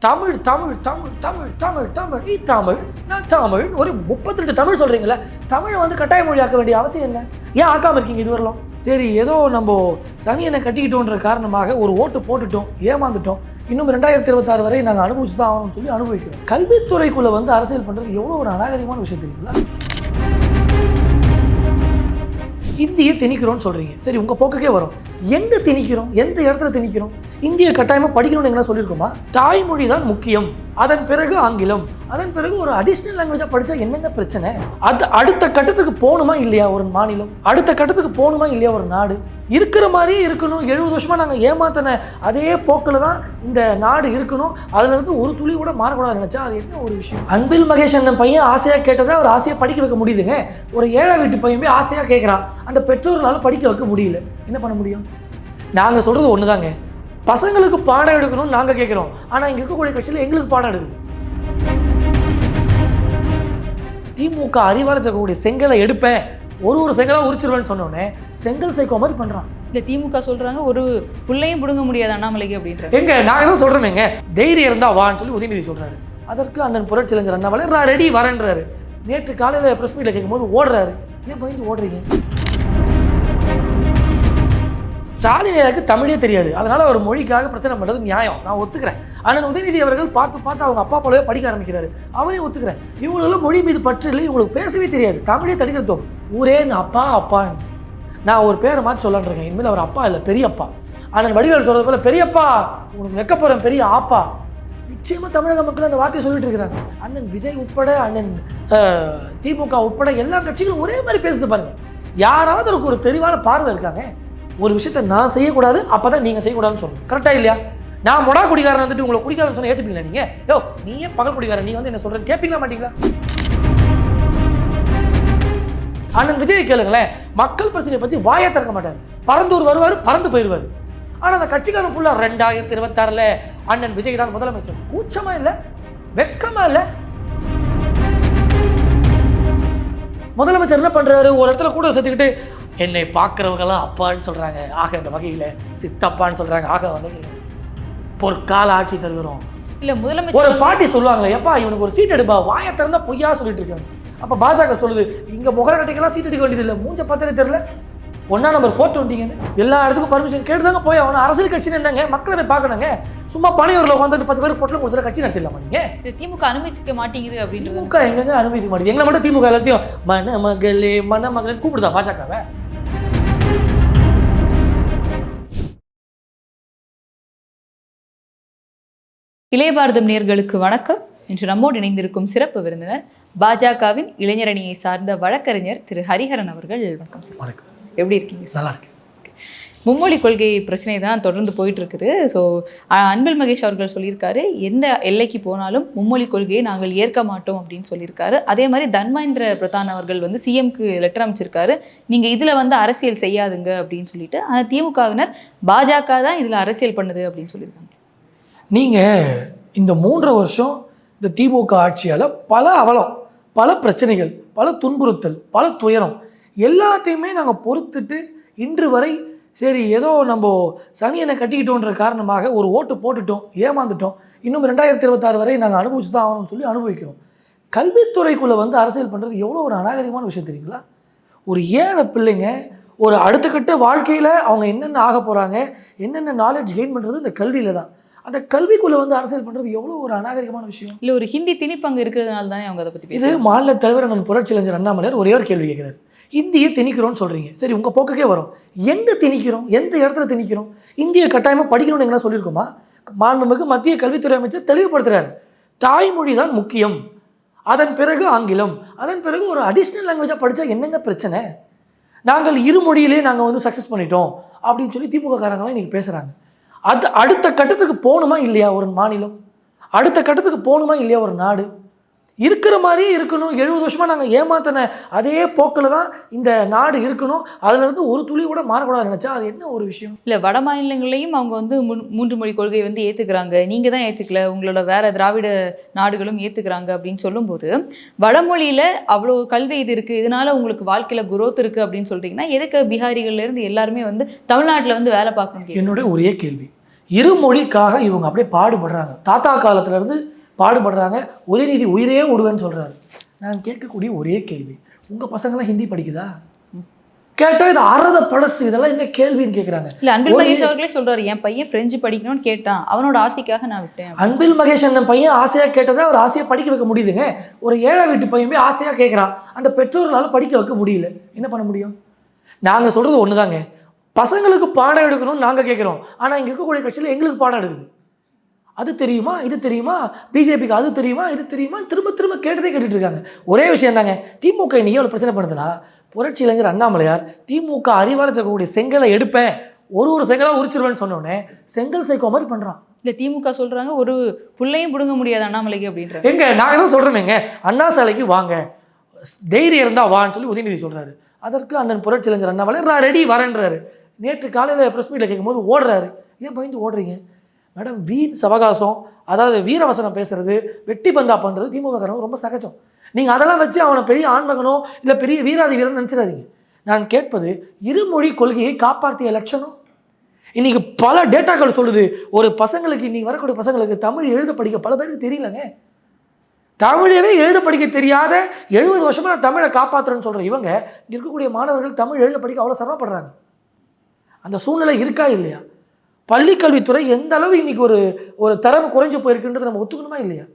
தமிழ் தமிழ் தமிழ் தமிழ் தமிழ் தமிழ் நீ தமிழ் நான் தமிழ் ஒரு 32 தமிழ் சொல்கிறீங்களே, தமிழை வந்து கட்டாய மொழியாக்க வேண்டிய அவசியம் என்ன? ஏன் ஆக்காமல் இருக்கீங்க இது வரலாம்? சரி, ஏதோ நம்ம சனியனை கட்டிக்கிட்டோன்ற காரணமாக ஒரு ஓட்டு போட்டுட்டோம், ஏமாந்துட்டோம், இன்னும் 2026 வரை நாங்கள் அனுபவிச்சு தான் ஆகணும்னு சொல்லி அனுபவிக்கிறோம். கல்வித்துறைக்குள்ளே வந்து அரசியல் பண்ணுறது எவ்வளோ ஒரு அநாகரிகமான விஷயம் தெரியுங்களா? இந்தியை திணிக்கிறோம்னு சொல்கிறீங்க, சரி உங்கள் போக்குக்கே வரும். எங்கே திணிக்கிறோம்? எந்த இடத்துல திணிக்கிறோம்? இந்தியை கட்டாயமாக படிக்கணும்னு எங்கன்னா சொல்லியிருக்கோமா? தாய்மொழி தான் முக்கியம், அதன் பிறகு ஆங்கிலம், அதன் பிறகு ஒரு அடிஷ்னல் லாங்குவேஜாக படித்தா என்னென்ன பிரச்சனை? அது அடுத்த கட்டத்துக்கு போகணுமா இல்லையா ஒரு மாநிலம்? அடுத்த கட்டத்துக்கு போகணுமா இல்லையா ஒரு நாடு? இருக்கிற மாதிரியே இருக்கணும். 70 வருஷமாக நாங்கள் ஏமாத்தின அதே போக்கில் தான் இந்த நாடு இருக்கணும், அதுலேருந்து ஒரு துளி கூட மாறக்கூடாது நினச்சா அது என்ன ஒரு விஷயம்? அன்பில் மகேஷ் அண்ணன் பையன் ஆசையாக கேட்டதை அவர் ஆசையாக படிக்க வைக்க முடியுதுங்க. ஒரு ஏழை வீட்டு பையன் போய் ஆசையாக கேட்குறான், அந்த பெற்றோர்களால் படிக்க வைக்க முடியல. என்ன பண்ண முடியும்? நாங்கள் சொல்கிறது ஒன்று தாங்க, பசங்களுக்கு பாடம் எடுக்கணும்னு நாங்கள் கேட்குறோம், ஆனால் இங்கே இருக்கக்கூடிய கட்சியில் எங்களுக்கு பாடம் எடுக்குது. திமுக அறிவாளர் இருக்கக்கூடிய செங்கலை எடுப்பேன், ஒரு செங்கலாக உரிச்சிருவேன்னு சொன்னோன்னே செங்கல் சைக்கோ மாதிரி பண்ணுறான். இந்த திமுக சொல்கிறாங்க ஒரு புள்ளையும் பிடுங்க முடியாது அண்ணாமலைக்கு அப்படின்ற. எங்க நாங்கள் தான் சொல்கிறோமேங்க, தைரியம் இருந்தால் வான்னு சொல்லி உதயநிதி சொல்கிறாரு. அதற்கு அண்ணன் புரட்சி இளைஞர் அண்ணாமலை நான் ரெடி வரேன்றாரு. நேற்று காலையில் ப்ரெஸ் மீட்டில் கேட்கும்போது ஓடுறாரு. ஏன் பயந்து ஓடுறீங்க? ஸ்டாலினுக்கு தமிழே தெரியாது, அதனால் ஒரு மொழிக்காக பிரச்சனை பண்ணுறது நியாயம், நான் ஒத்துக்கிறேன். ஆனால் உதயநிதி அவர்கள் பார்த்து அவங்க அப்பா போலவே படிக்க ஆரம்பிக்கிறாரு, அவரையும் ஒத்துக்கிறேன். இவங்களும் மொழி மீது பற்று இல்லை, இவங்களுக்கு பேசவே தெரியாது, தமிழே தடுக்கிறதோம். ஊரே அப்பா அப்பான்னு நான் ஒரு பேரை மாற்றி சொல்லலான்ருக்கேன். இனிமேல் அவர் அப்பா இல்லை, பெரியப்பா. அண்ணன் வடிவேல் சொல்கிறது போல பெரியப்பா உனக்கு வைக்க போகிறேன் பெரிய ஆப்பா. நிச்சயமாக தமிழக மக்கள் அந்த வார்த்தையை சொல்லிட்டு இருக்கிறாங்க. அண்ணன் விஜய் உட்பட, அண்ணன் திமுக உட்பட எல்லா கட்சிகளும் ஒரே மாதிரி பேசுது பாருங்க. யாராவது ஒரு தெளிவான பார்வை இருக்காங்க, ஒரு விஷயத்தை நான் செய்யக்கூடாது அப்போ தான் நீங்கள் செய்யக்கூடாதுன்னு சொல்லணும். கரெக்டாக இல்லையா? நான் மொடா குடிக்காரன் வந்துட்டு உங்களை குடிக்காதுன்னு சொன்னால் ஏற்றுப்பீங்களா நீங்கள்? யோ நீ ஏன் பகல் குடிக்காரன், நீ வந்து என்ன சொல்கிறேன்னு கேட்பீங்களா மாட்டீங்களா? அண்ணன் விஜய் கேளுங்களேன், மக்கள் பிரச்சனையை பற்றி வாயை திறக்க மாட்டார். பறந்தூர் வருவார், பறந்து போயிடுவார். ஆனால் அந்த கட்சிக்காரன் ஃபுல்லாக 2026 அண்ணன் விஜய் தான் முதலமைச்சர். கூச்சமாக இல்லை, வெக்கமாக இல்லை. முதலமைச்சர் என்ன பண்ணுறாரு? ஒரு இடத்துல கூட சேர்த்துக்கிட்டு என்னை பார்க்குறவங்களாம் அப்பான்னு சொல்கிறாங்க, ஆக இந்த வகையில் சித்தப்பான்னு சொல்கிறாங்க, ஆக வகையில் பொற்கால ஆட்சி தருகிறோம். இல்லை முதலமைச்சர் ஒரு பாட்டி சொல்லுவாங்களே, எப்பா இவனுக்கு ஒரு சீட் எடுப்பா, வாயை திறந்தா பொய்யா சொல்லிட்டு இருக்காங்க. அப்போ பாஜக சொல்லுது, இங்கே முகர கட்டைக்கெல்லாம் சீட் எடுக்க வேண்டியது இல்லை, மூஞ்ச பத்திரே தெரியல, 1 நம்பர் 420 எல்லா இடத்துக்கும் பர்மிஷன் கேட்டுதாங்க போய் அவனை. அரசியல் கட்சின்னு என்னங்க, மக்களை போய் பார்க்கணுங்க. சும்மா பணியூரில் வந்துட்டு 10 பேர் பொட்டில் கொடுத்துட்டு கட்சி நடத்திடலாமா நீங்கள்? திமுக அனுமதிக்க மாட்டேங்குது அப்படின்றது. திமுக எங்கெங்க அனுமதிக்க மாட்டேங்குது? எங்களை மட்டும் திமுக எல்லாத்தையும் மணமகளே மணமகளே கூப்பிடுதா பாஜகவை? இளைய பாரதம் நேயர்களுக்கு வணக்கம். இன்று நம்மோடு இணைந்திருக்கும் சிறப்பு விருந்தினர் பாஜகவின் இளைஞரணியை சார்ந்த வழக்கறிஞர் திரு ஹரிஹரன் அவர்கள். வணக்கம் சார். வணக்கம். எப்படி இருக்கீங்க? நல்லா இருக்கு. மும்மொழி கொள்கை பிரச்சனை தான் தொடர்ந்து போயிட்டு இருக்குது. ஸோ அன்பில் மகேஷ் அவர்கள் சொல்லியிருக்காரு, எந்த எல்லைக்கு போனாலும் மும்மொழி கொள்கையை நாங்கள் ஏற்க மாட்டோம் அப்படின்னு சொல்லியிருக்காரு. அதே மாதிரி தன்மேந்திர பிரதான் அவர்கள் வந்து சிஎம்க்கு லெட்டர் அமைச்சிருக்காரு, நீங்கள் இதில் வந்து அரசியல் செய்யாதுங்க அப்படின்னு சொல்லிட்டு. ஆனால் திமுகவினர் பாஜக தான் இதில் அரசியல் பண்ணுது அப்படின்னு சொல்லியிருக்காங்க. நீங்கள் இந்த 3 வருஷம் இந்த திமுக ஆட்சியால் பல அவலம், பல பிரச்சனைகள், பல துன்புறுத்தல், பல துயரம் எல்லாத்தையுமே நாங்கள் பொறுத்துட்டு இன்று வரை சரி ஏதோ நம்ம சனியனை கட்டிக்கிட்டோன்ற காரணமாக ஒரு ஓட்டு போட்டுட்டோம், ஏமாந்துட்டோம், இன்னும் 2026 வரை நாங்கள் அனுபவிச்சு தான் ஆகணும்னு சொல்லி அனுபவிக்கிறோம். கல்வித்துறைக்குள்ளே வந்து அரசியல் பண்ணுறது எவ்வளோ ஒரு அநாகரிகமான விஷயம் தெரியுங்களா? ஒரு ஏழை பிள்ளைங்க ஒரு அடுத்த கட்ட வாழ்க்கையில் அவங்க என்னென்ன ஆக போகிறாங்க, என்னென்ன நாலேஜ் கெயின் பண்ணுறது இந்த கல்வியில் தான். அந்த கல்விக்குள்ளே வந்து அரசியல் பண்ணுறது எவ்வளோ ஒரு அநாகரிகமான விஷயம். இல்லை ஒரு ஹிந்தி திணிப்பங்கு இருக்கிறதுனால தானே அவங்க அதை பற்றி. இது மாநில தலைவர் அண்ணன் புரட்சி இளைஞர் அண்ணாமலையார் ஒரே ஒரு கேள்வி கேட்குறாரு, இந்தியை திணிக்கிறோம்னு சொல்கிறீங்க, சரி உங்கள் போக்குக்கே வரும். எங்கே திணிக்கிறோம்? எந்த இடத்துல திணிக்கிறோம்? இந்தியை கட்டாயமாக படிக்கணும்னு எங்கன்னா சொல்லியிருக்கோமா? மாண்புமிகு மத்திய கல்வித்துறை அமைச்சர் தெளிவுபடுத்துகிறார், தாய்மொழி தான் முக்கியம், அதன் பிறகு ஆங்கிலம், அதன் பிறகு ஒரு அடிஷ்னல் லாங்குவேஜாக படித்தா என்னங்க பிரச்சனை? நாங்கள் இருமொழியிலே நாங்கள் வந்து சக்ஸஸ் பண்ணிட்டோம் அப்படின்னு சொல்லி திமுக காரங்களாம் இன்றைக்கி பேசுகிறாங்க. அது அடுத்த கட்டத்துக்கு போகணுமா இல்லையா ஒரு மாநிலம்? அடுத்த கட்டத்துக்கு போகணுமா இல்லையா ஒரு நாடு? இருக்கிற மாதிரியே இருக்கணும். 70 வருஷமாக நாங்கள் ஏமாத்தின அதே போக்கில் தான் இந்த நாடு இருக்கணும், அதுலேருந்து ஒரு துளி கூட மாறக்கூடாது நினச்சா அது என்ன ஒரு விஷயம்? இல்லை வட மாநிலங்களையும் அவங்க வந்து 3 மொழி கொள்கையை வந்து ஏற்றுக்கிறாங்க, நீங்கள் தான் ஏற்றுக்கல, உங்களோட வேறு திராவிட நாடுகளும் ஏற்றுக்கிறாங்க அப்படின்னு சொல்லும்போது வடமொழியில் அவ்வளோ கல்வி இது இருக்குது, இதனால் உங்களுக்கு வாழ்க்கையில் குரோத் இருக்குது அப்படின்னு சொல்கிறீங்கன்னா எதுக்கு பீகாரிகள்லேருந்து எல்லாருமே வந்து தமிழ்நாட்டில் வந்து வேலை பார்க்கணும்? என்னோட ஒரே கேள்வி, இருமொழிக்காக இவங்க அப்படியே பாடுபடுறாங்க. தாத்தா காலத்துலேருந்து பாடுபடுறாங்க. உதயநிதி உயிரே விடுவேன்னு சொல்கிறாரு. நான் கேட்கக்கூடிய ஒரே கேள்வி, உங்கள் பசங்களாம் ஹிந்தி படிக்குதா? கேட்டால் இது அறத பழசு, இதெல்லாம் என்ன கேள்வின்னு கேட்குறாங்க. இல்லை, அன்பில் மகேஷ் அவர்களே சொல்றாரு, என் பையன் ஃப்ரெஞ்சு படிக்கணும்னு கேட்டான், அவனோட ஆசைக்காக நான் விட்டேன். அன்பில் மகேஷ் அந்த பையன் ஆசையாக கேட்டதை அவர் ஆசையாக படிக்க வைக்க முடியுதுங்க. ஒரு ஏழை வீட்டு பையன் போய் ஆசையாக கேட்குறான், அந்த பெற்றோர்களால் படிக்க வைக்க முடியல. என்ன பண்ண முடியும்? நாங்கள் சொல்கிறது ஒன்று தாங்க, பசங்களுக்கு பாடம் எடுக்கணும்னு நாங்கள் கேட்குறோம். ஆனால் இங்கே இருக்கக்கூடிய கட்சியில் எங்களுக்கு பாடம் எடுக்குது. அது தெரியுமா, இது தெரியுமா, பிஜேபிக்கு அது தெரியுமா, இது தெரியுமா, திரும்ப திரும்ப கேட்டுட்டு இருக்காங்க. ஒரே விஷயம் தாங்க, திமுக இன்னைக்கு எவ்வளோ பிரச்சனை பண்ணுதுன்னா, புரட்சி இளைஞர் அண்ணாமலையார் திமுக அறிவாலயத்தில் இருக்கக்கூடிய செங்கலை எடுப்பேன், ஒரு செங்கலாக உரிச்சிருவேன்னு சொன்னோடனே செங்கல் சைக்கோ மாதிரி பண்ணுறான். இந்த திமுக சொல்றாங்க ஒரு புள்ளையும் பிடுங்க முடியாது அண்ணாமலைக்கு அப்படின்ற. எங்க நாங்கள் தான் சொல்கிறோமேங்க, அண்ணா சாலைக்கு வாங்க, தைரியம் இருந்தால் வான்னு சொல்லி உதயநிதி சொல்கிறாரு. அதற்கு அண்ணன் புரட்சி இளைஞர் அண்ணாமலை நான் ரெடி வரேன்றாரு. நேற்று காலையில் ப்ரெஸ் மீட்டில் கேட்கும்போது ஓடுறாரு. ஏன் பயந்து ஓடுறீங்க மேடம்? வீண் சவகாசம், அதாவது வீரவசனம் பேசுறது, வெட்டி பந்தா பண்ணுறது திமுக காரங்க ரொம்ப சகஜம். நீங்கள் அதெல்லாம் வச்சு அவனை பெரிய ஆண்மகனோ இல்லை பெரிய வீராதி வீரன் நினச்சிடாதீங்க. நான் கேட்பது, இருமொழி கொள்கையை காப்பாற்றிய லட்சணம் இன்னைக்கு பல டேட்டாக்கள் சொல்லுது. ஒரு பசங்களுக்கு இன்னைக்கு வரக்கூடிய பசங்களுக்கு தமிழ் எழுத படிக்க பல பேருக்கு தெரியலங்க. தமிழவே எழுத படிக்க தெரியாத 70 வருஷமாக நான் தமிழை காப்பாற்றுறேன்னு சொல்கிறேன். இவங்க இங்கே இருக்கக்கூடிய மாணவர்கள் தமிழ் எழுத படிக்க அவ்வளோ சிரமப்படுறாங்க. அந்த சூழ்நிலை இருக்கா இல்லையா? பள்ளிக்கல்வித்துறை எந்த அளவு இன்னைக்கு ஒரு தரம் குறைஞ்சு போயிருக்குன்றது நம்ம ஒத்துக்கணுமா இல்லையா?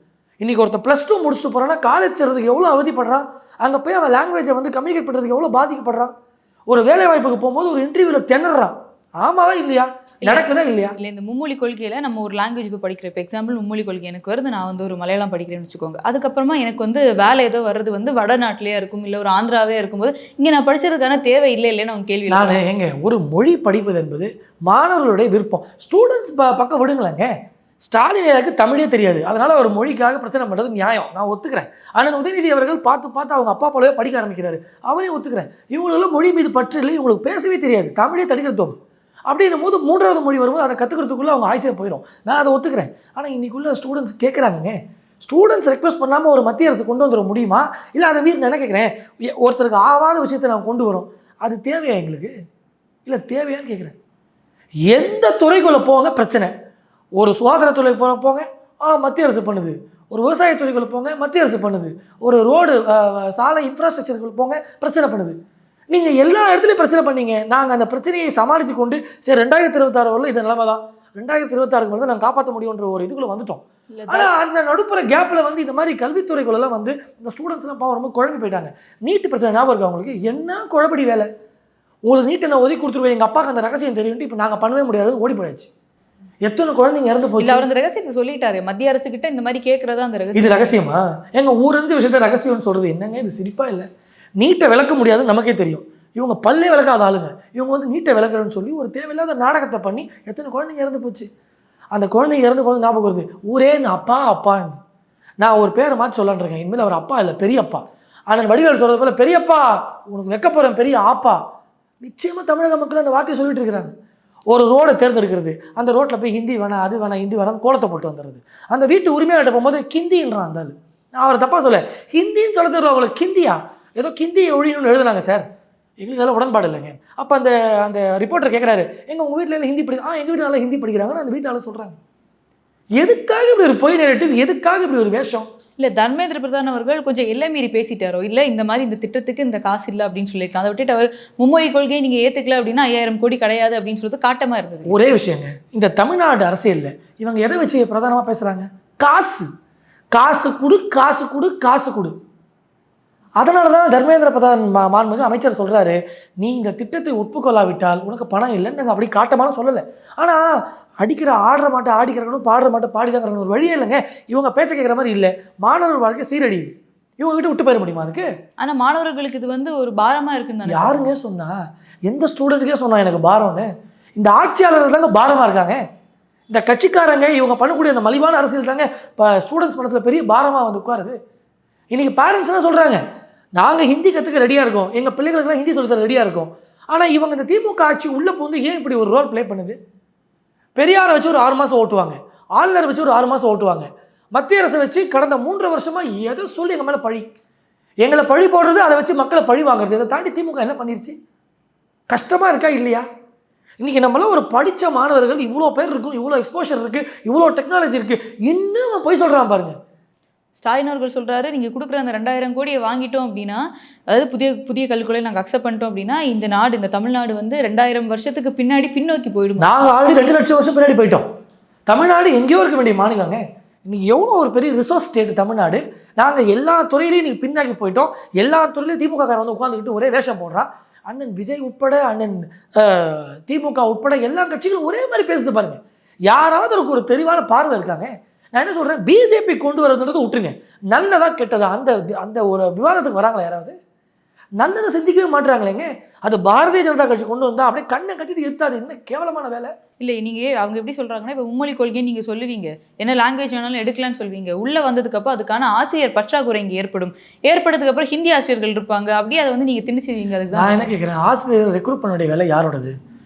இன்றைக்கி ஒருத்தர் +2 முடிச்சுட்டு போகிறான்னா காலேஜ் சேர்றதுக்கு எவ்வளோ அவதிப்படுறான். அங்கே போய் அவன் லாங்குவேஜை வந்து கம்யூனிகேட் பண்ணுறதுக்கு எவ்வளோ பாதிக்கப்படுறான். ஒரு வேலை வாய்ப்புக்கு போகும்போது ஒரு இன்டர்வியூவில் திணறான். ஆமாவா இல்லையா? நடக்குதா இல்லையா? இல்லை, இந்த மும்மொழி கொள்கையில் நம்ம ஒரு லாங்குவேஜ் இப்போ படிக்கிற, இப்போ எக்ஸாம்பிள் மும்மொழி கொள்கை எனக்கு வருது, நான் வந்து ஒரு மலையாளம் படிக்கிறேன்னு வச்சுக்கோங்க. அதுக்கப்புறமா எனக்கு வந்து வேலை ஏதோ வர்றது வந்து வடநாட்டிலேயே இருக்கும், இல்லை ஒரு ஆந்திராவே இருக்கும்போது இங்கே நான் படிச்சதுக்கான தேவை இல்லை இல்லைன்னு அவங்க கேள்வி. நான் எங்க ஒரு மொழி படிப்பது என்பது மாணவர்களுடைய விருப்பம். ஸ்டூடெண்ட்ஸ் பக்கம் விடுங்களேங்க. ஸ்டாலினுக்கு தமிழே தெரியாது, அதனால ஒரு மொழிக்காக பிரச்சனை பண்ணுறது நியாயம், நான் ஒத்துக்கிறேன். ஆனால் உதயநிதி அவர்கள் பார்த்து அவங்க அப்பா போலவே படிக்க ஆரம்பிக்கிறாரு, அவரையும் ஒத்துக்கிறேன். இவங்களும் மொழி மீது பற்று இல்லை, இவங்களுக்கு பேசவே தெரியாது, தமிழே தடுக்கிறதோம். அப்படின்னும் போது 3வது மொழி வரும்போது அதை கற்றுக்கிறதுக்குள்ளே அவங்க ஆசையாக போயிடும், நான் அதை ஒத்துக்கிறேன். ஆனால் இன்றைக்குள்ள ஸ்டூடெண்ட்ஸ் கேட்குறாங்க, ஸ்டூடெண்ட்ஸ் ரெக்வஸ்ட் பண்ணாமல் ஒரு மத்திய அரசு கொண்டு வந்துட முடியுமா? இல்லை அதை மீறி நான் கேட்குறேன், ஒருத்தருக்கு ஆவாத விஷயத்தை நான் கொண்டு வரோம், அது தேவையா எங்களுக்கு? இல்லை தேவையான்னு கேட்குறேன். எந்த துறைக்குள்ளே போங்க பிரச்சனை. ஒரு சுகாதாரத்துறைக்கு போங்க, மத்திய அரசு பண்ணுது. ஒரு விவசாயத்துறைக்குள்ளே போங்க, மத்திய அரசு பண்ணுது. ஒரு ரோடு சாலை இன்ஃப்ராஸ்ட்ரக்சருக்குள்ளே போங்க, பிரச்சனை பண்ணுது. நீங்கள் எல்லா இடத்துலையும் பிரச்சனை பண்ணீங்க. நாங்கள் அந்த பிரச்சனையை சமாளித்து கொண்டு சரி 2026 வரல இது நிலைமை தான், 2026க்கு மேலே தான் நாங்கள் காப்பாற்ற முடியுன்ற ஒரு இதுக்குள்ளே வந்துட்டோம். ஆனால் அந்த நடுப்புற கேப்பில் வந்து இந்த மாதிரி கல்வித்துறைக்குள்ளெல்லாம் வந்து இந்த ஸ்டூடெண்ட்ஸ்லாம் பாவம் ரொம்ப குழம்பி போயிட்டாங்க. நீட்டு பிரச்சனை ஞாபகம் இருக்கா அவங்களுக்கு? என்ன குழப்படி வேலை, உங்களுக்கு நீட்டை நான் ஒதுக்கி கொடுத்துருவேன், எங்கள் அப்பாவுக்கு அந்த ரகசியம் தெரியும்ட்டு இப்போ நாங்கள் பண்ணவே முடியாதுன்னு ஓடி போயாச்சு. எத்தனை குழந்தைங்க இறந்து போச்சு. அவர் அந்த ரகசியத்தை சொல்லிட்டாரு, மத்திய அரசு கிட்ட இந்த மாதிரி கேட்கறதா அந்த ரகசியம். இது ரகசியமா? எங்க ஊரஞ்சு விஷயத்த ரகசியம்னு சொல்றது என்னங்க? இது சிரிப்பா இல்லை? நீட்டை விளக்க முடியாதுன்னு நமக்கே தெரியும், இவங்க பல்லே விளக்காத ஆளுங்க, இவங்க வந்து நீட்டை விளக்குறேன்னு சொல்லி ஒரு தேவையில்லாத நாடகத்தை பண்ணி எத்தனை குழந்தைங்க இறந்து போச்சு. அந்த குழந்தைங்க இறந்து போது ஞாபகம் வருது, ஊரே நான் அப்பான்னு. நான் ஒரு பேரை மாற்றி சொல்லலான் இருக்கேன், இனிமேல் அவர் அப்பா இல்லை பெரியப்பா. ஆனால் வடிவேல் சொல்றது போல பெரியப்பா உனக்கு வைக்க போகிறேன் பெரிய ஆப்பா. நிச்சயமாக தமிழக மக்கள் அந்த வார்த்தையை சொல்லிட்டு இருக்கிறாங்க. ஒரு ரோடை தேர்ந்தெடுக்கிறது, அந்த ரோட்டில் போய் ஹிந்தி வேணாம் அது வேணாம் ஹிந்தி வேணாம் கோலத்தை போட்டு வந்துடுறது. அந்த வீட்டு உரிமையாளர்கிட்ட போகும்போது கிந்தின்றான் அந்த ஆள். நான் அவரை தப்பாக சொல்ல, ஹிந்தின்னு சொல்ல தெரியல அவங்களுக்கு, கிந்தியா ஏதோ கிந்தியை ஒழியணும்னு எழுதுனாங்க சார், எங்களுக்கு அதெல்லாம் உடன்பாடு இல்லைங்க. அப்போ அந்த ரிப்போர்ட்டர் கேட்குறாரு, உங்கள் வீட்டில் ஹிந்தி படிக்க? எங்கள் வீட்டில் நல்லா ஹிந்தி படிக்கிறாங்கன்னு அந்த வீட்டால் சொல்கிறாங்க. எதுக்காக இப்படி ஒரு பொய் நெரேட்டிவ், எதுக்காக இப்படி ஒரு வேஷம்? இல்லை, தர்மேந்திர பிரதான் அவர்கள் கொஞ்சம் எல்லை மீறி பேசிட்டாரோ, இல்லை இந்த மாதிரி இந்த திட்டத்துக்கு இந்த காசு இல்லை அப்படின்னு சொல்லியிருக்கலாம். அதை விட்டுட்டு அவர் மும்மொழி கொள்கையை நீங்கள் ஏற்றுக்கல அப்படின்னா 5000 கோடி கிடையாது அப்படின்னு சொல்லிட்டு காட்டமாக இருந்தது. ஒரே விஷயங்க, இந்த தமிழ்நாடு அரசியலில் இவங்க எதை வச்சு பிரதானமாக பேசுகிறாங்க? காசு, காசு கொடு காசு கொடு காசு கொடு. அதனால தான் தர்மேந்திர பிரதான் மாண்புமிகு அமைச்சர் சொல்கிறாரு, நீ இந்த திட்டத்தை ஒப்புக்கொள்ளாவிட்டால் உனக்கு பணம் இல்லைன்னு நாங்கள் அப்படி காட்டமான சொல்லலை. ஆனால் அடிக்கிற ஆடுற மாட்டேன் ஆடிக்கிறவனும் பாடுற மாட்டேன் பாடிதாங்கிறவங்க ஒரு வழியே இல்லைங்க. இவங்க பேச்சை கேட்குற மாதிரி இல்லை, மாணவர் வாழ்க்கை சீரடியுது. இவங்க கிட்ட விட்டு போயிட முடியுமா அதுக்கு? ஆனால் மாணவர்களுக்கு இது வந்து ஒரு பாரமாக இருக்குன்னு யாருங்க சொன்னா? எந்த ஸ்டூடெண்ட்டுக்கே சொன்னா எனக்கு பாரம்னு? இந்த ஆட்சியாளர்கள் தாங்க பாரமாக இருக்காங்க. இந்த கட்சிக்காரங்க இவங்க பண்ணக்கூடிய அந்த மலிவான அரசியல் தாங்க இப்போ ஸ்டூடெண்ட்ஸ் மனசில் பெரிய பாரமாக வந்து உட்காருது. இன்றைக்கி பேரண்ட்ஸ்லாம் சொல்கிறாங்க, நாங்கள் ஹிந்தி கற்றுக்க ரெடியாக இருக்கோம், எங்கள் பிள்ளைகளுக்குலாம் ஹிந்தி சொல்லித்தர ரெடியாக இருக்கோம். ஆனால் இவங்க இந்த திமுக ஆட்சி உள்ளே போந்து ஏன் இப்படி ஒரு ரோல் ப்ளே பண்ணுது? பெரியாரை வச்சு ஒரு 6 மாதம் ஓட்டுவாங்க, ஆளுநரை வச்சு ஒரு 6 மாதம் ஓட்டுவாங்க, மத்திய அரசை வச்சு கடந்த 3 வருஷமாக எதை சொல்லி எங்கள் மேலே பழி, எங்களை பழி போடுறது, அதை வச்சு மக்களை பழி வாங்குறது. இதை தாண்டி திமுக என்ன பண்ணிருச்சு? கஷ்டமாக இருக்கா இல்லையா? இன்னைக்கு நம்மள ஒரு படித்த மாணவர்கள் இவ்வளோ பேர் இருக்கும், இவ்வளோ எக்ஸ்போஷர் இருக்குது, இவ்வளோ டெக்னாலஜி இருக்குது, இன்னும் போய் சொல்கிறான் பாருங்க. ஸ்டாலின் அவர்கள் சொல்கிறாரு, நீங்கள் கொடுக்குற அந்த 2000 கோடியை வாங்கிட்டோம் அப்படின்னா, அதாவது புதிய புதிய கல்விகளை நாங்கள் அக்செப்ட் பண்ணிட்டோம் அப்படின்னா, இந்த நாடு, இந்த தமிழ்நாடு வந்து 2000 வருஷத்துக்கு பின்னாடி பின்னோக்கி போயிடும். நாங்கள் ஆல்ரெடி 2 லட்சம் வருஷம் பின்னாடி போயிட்டோம். தமிழ்நாடு எங்கேயோ இருக்க வேண்டிய மாநிலங்க. இன்னைக்கு எவ்வளோ ஒரு பெரிய ரிசோர்ஸ் ஸ்டேட் தமிழ்நாடு. நாங்கள் எல்லா துறையிலையும் இன்னைக்கு பின்னாடி போயிட்டோம். எல்லா துறையிலையும் திமுக காரன் வந்து உட்காந்துக்கிட்டு ஒரே வேஷம் போடுறான். அண்ணன் விஜய் உட்பட, அண்ணன் திமுக உட்பட எல்லா கட்சிகளும் ஒரே மாதிரி பேசுது பாருங்க. யாராவது ஒரு தெளிவான பார்வை இருக்காங்க? நான் என்ன சொல்கிறேன், பிஜேபி கொண்டு வரதுன்றது விட்டுருங்க, நல்லதா கெட்டதா அந்த அந்த ஒரு விவாதத்துக்கு வராங்களா யாராவது? நல்லதை சிந்திக்கவே மாட்டுறாங்களேங்க. அது பாரதிய ஜனதா கட்சி கொண்டு வந்தால் அப்படியே கண்ணை கட்டிட்டு இருக்காது. என்ன கேவலமான வேலை இல்லை. நீங்கள் அவங்க எப்படி சொல்கிறாங்கன்னா, இப்போ மும்மொழி கொள்கைன்னு நீங்கள் சொல்லுவீங்க, என்ன லாங்குவேஜ் வேணாலும் எடுக்கலான்னு சொல்வீங்க. உள்ளே வந்ததுக்கப்புறம் அதுக்கான ஆசிரியர் பற்றாக்குறை இங்கே ஏற்படுறதுக்கப்புறம் ஹிந்தி ஆசிரியர்கள் இருப்பாங்க, அப்படியே அதை வந்து நீங்கள் திணிச்சிருவீங்க. அதுக்கு நான் என்ன கேட்குறேன், ஆசிரியர் ரெக்ரூட் பண்ண வேண்டிய வேலை யாரோடது?